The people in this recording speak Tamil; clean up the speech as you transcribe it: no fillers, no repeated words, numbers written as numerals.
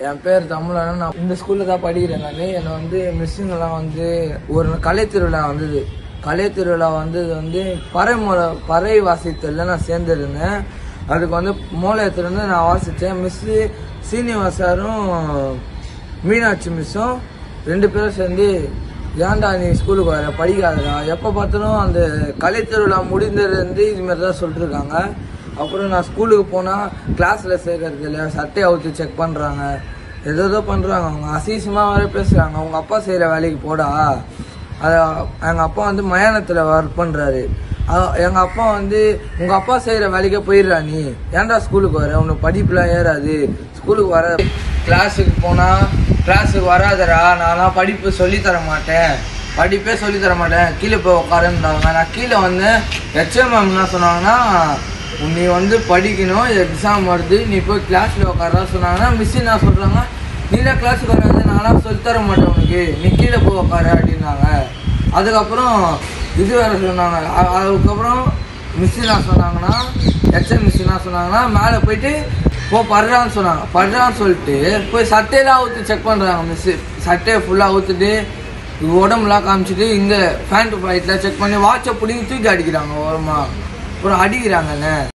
என் பேர் தமிழன். நான் இந்த ஸ்கூலில் தான் படிக்கிறேன். என்னை வந்து மிஸ்ஸுங்கெல்லாம் வந்து ஒரு கலை திருவிழா வந்தது. கலை திருவிழா வந்தது பறை வாசித்தலில் நான் சேர்ந்துருந்தேன். அதுக்கு வந்து மூலயத்துலேருந்து நான் வாசித்தேன். மிஸ்ஸு சீனிவாஸ் சாரும் மீனாட்சி மிஸ்ஸும் 2 பேரும் சேர்ந்து ஏன்டா நீ ஸ்கூலுக்கு வர படிக்காதடா, எப்போ பார்த்தாலும் அந்த கலை திருவிழா முடிந்ததுலேருந்து இதுமாரி தான் சொல்லிட்டுருக்காங்க. அப்புறம் நான் ஸ்கூலுக்கு போனால் கிளாஸில் சேர்க்கறது இல்லை, சட்டையை அவுத்து செக் பண்ணுறாங்க, ஏதோ பண்ணுறாங்க. அவங்க அசிசமாக வேறு பேசுகிறாங்க. அவங்க அப்பா செய்கிற வேலைக்கு போடா. அதை எங்கள் அப்பா வந்து மயானத்தில் ஒர்க் பண்ணுறாரு. எங்கள் அப்பா வந்து உங்கள் அப்பா செய்கிற வேலைக்கே போயிடுறா, நீ ஏன்டா ஸ்கூலுக்கு வர, உனக்கு படிப்புலாம் ஏறாது, ஸ்கூலுக்கு வர, கிளாஸுக்கு போனால் கிளாஸுக்கு வராதரா, நான்லாம் படிப்பு சொல்லித்தர மாட்டேன், படிப்பே சொல்லித்தர மாட்டேன், கீழே போய் உட்காருன்றாங்க. நான் கீழே வந்து HM மேம் என்ன சொன்னாங்கன்னா, நீ வந்து படிக்கணும், எக்ஸாம் வருது, நீ போய் கிளாஸில் உட்காரா சொன்னாங்கன்னா, மிஸ் என்ன சொல்கிறாங்க, நீலாம் கிளாஸுக்கு வராது, நான்லாம் சொல்லித்தர மாட்டேன் உனக்கு, நீ கீழே போய் உட்காரு அப்படின்னாங்க. அதுக்கப்புறம் இது வேறு சொன்னாங்க. அதுக்கப்புறம் மிஸ் என்ன சொன்னாங்கன்னா, HM மிஸ் என்ன சொன்னாங்கன்னா, மேலே போயிட்டு படுறான்னு சொன்னாங்க. படுறான்னு சொல்லிட்டு போய் சட்டையெல்லாம் ஊற்றி செக் பண்ணுறாங்க. மிஸ்ஸு சட்டையை ஃபுல்லாக ஊற்றுட்டு உடம்புலாம் காமிச்சிட்டு இங்கே ஃபேண்ட் ஃபைட்டில் செக் பண்ணி வாட்சை பிடிங்கி தூக்கி அடிக்கிறாங்க ஓரமாக. அப்புறம் அடிக்கிறாங்கண்ணே.